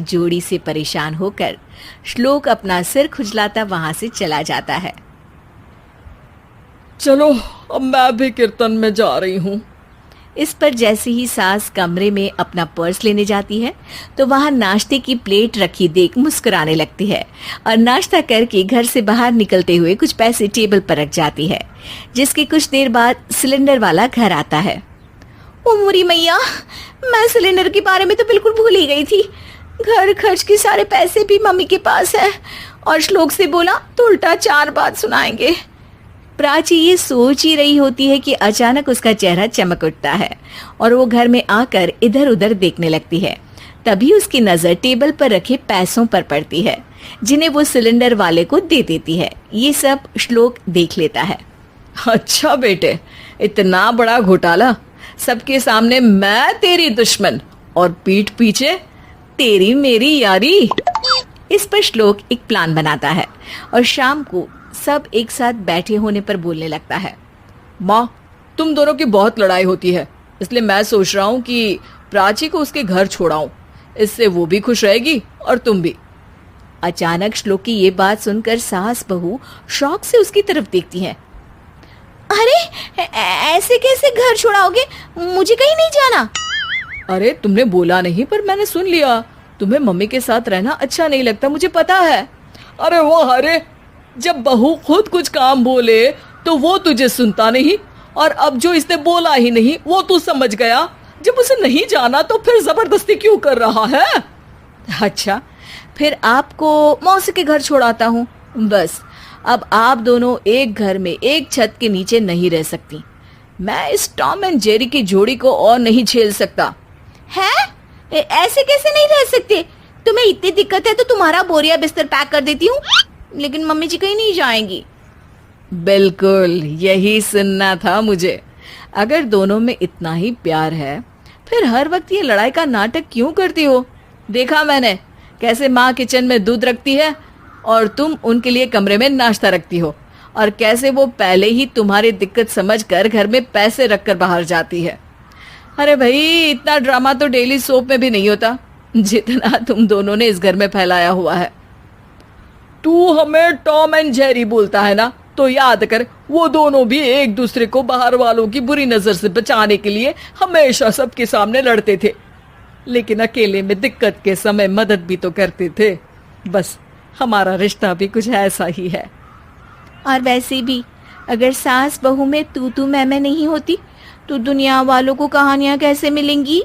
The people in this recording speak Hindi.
जोड़ी से परेशान होकर श्लोक अपना सिर खुजलाता वहां से चला जाता है। चलो अब मैं भी कीर्तन में जा रही हूँ। इस पर जैसे ही सास कमरे में अपना पर्स लेने जाती है तो वहां नाश्ते की प्लेट रखी देख मुस्कुराने लगती है और नाश्ता करके घर से बाहर निकलते हुए कुछ पैसे टेबल पर रख जाती है, जिसके कुछ देर बाद सिलेंडर वाला घर आता है। ओ मुरी मैया, मैं सिलेंडर के बारे में तो बिल्कुल भूल ही गई थी। घर खर्च के सारे पैसे भी मम्मी के पास है और श्लोक से बोला तो उल्टा 4 बात सुनाएंगे। प्राची ये सोच ही रही होती है कि अचानक उसका चेहरा चमक उठता है और वो घर में आकर इधर उधर देखने लगती है। तभी उसकी नजर टेबल पर रखे पैसों पर पड़ती है, जिन्हें वो सिलेंडर वाले को दे देती है। ये सब श्लोक देख लेता है। अच्छा बेटे, इतना बड़ा घोटाला, सबके सामने मैं तेरी दुश्मन और पीठ पीछे तेरी मेरी यारी। इस पर श्लोक एक प्लान बनाता है और शाम को सब एक साथ बैठे होने पर बोलने लगता है। माँ, तुम दोनों की बहुत लड़ाई होती है, इसलिए मैं सोच रहा हूँ कि प्राची को उसके घर छोड़ाऊं। इससे वो भी खुश रहेगी और तुम भी। अचानक श्लोक की ये बात सुनकर सास बहू शौक से उसकी तरफ देखती हैं। अरे ऐसे कैसे घर छोड़ाओगे? मुझे कहीं नहीं जाना। अरे तुमने बोला नहीं पर मैंने सुन लिया। तुम्हें मम्मी के साथ रहना अच्छा नहीं लगता, मुझे पता है। अरे वो अरे, जब बहू खुद कुछ काम बोले तो वो तुझे सुनता नहीं, और अब जो इसने बोला ही नहीं वो तू समझ गया। जब उसे नहीं जाना तो फिर जबरदस्ती क्यों कर रहा है? अच्छा, फिर आपको मौसी के घर छोड़ाता हूँ। बस अब आप दोनों एक घर में एक छत के नीचे नहीं रह सकती। मैं इस टॉम एंड जेरी की जोड़ी को और नहीं झेल सकता। है? ऐसे कैसे नहीं रह सकते? तुम्हें इतनी दिक्कत है तो तुम्हारा बोरिया बिस्तर पैक कर देती हूँ, लेकिन मम्मी जी कहीं नहीं जाएंगी। बिल्कुल यही सुनना था मुझे। अगर दोनों में इतना ही प्यार है फिर हर वक्त ये लड़ाई का नाटक क्यों करती हो? देखा मैंने कैसे माँ किचन में दूध रखती है और तुम उनके लिए कमरे में नाश्ता रखती हो, और कैसे वो पहले ही तुम्हारी दिक्कत समझकर घर में पैसे रखकर बाहर जाती है। अरे भाई, इतना ड्रामा तो डेली सोप में भी नहीं होता जितना तुम दोनों ने इस घर में फैलाया हुआ है। तू हमें टॉम एंड जेरी बोलता है ना, तो याद कर वो दोनों भी एक दूसरे को बाहर वालों की बुरी नजर से बचाने के लिए हमेशा सबके सामने लड़ते थे, लेकिन अकेले में दिक्कत के समय मदद भी तो करते थे। बस हमारा रिश्ता भी कुछ ऐसा ही है। और वैसे भी अगर सास बहू में तू मैं नहीं होती तो दुनिया वालों को कहानियां कैसे मिलेंगी?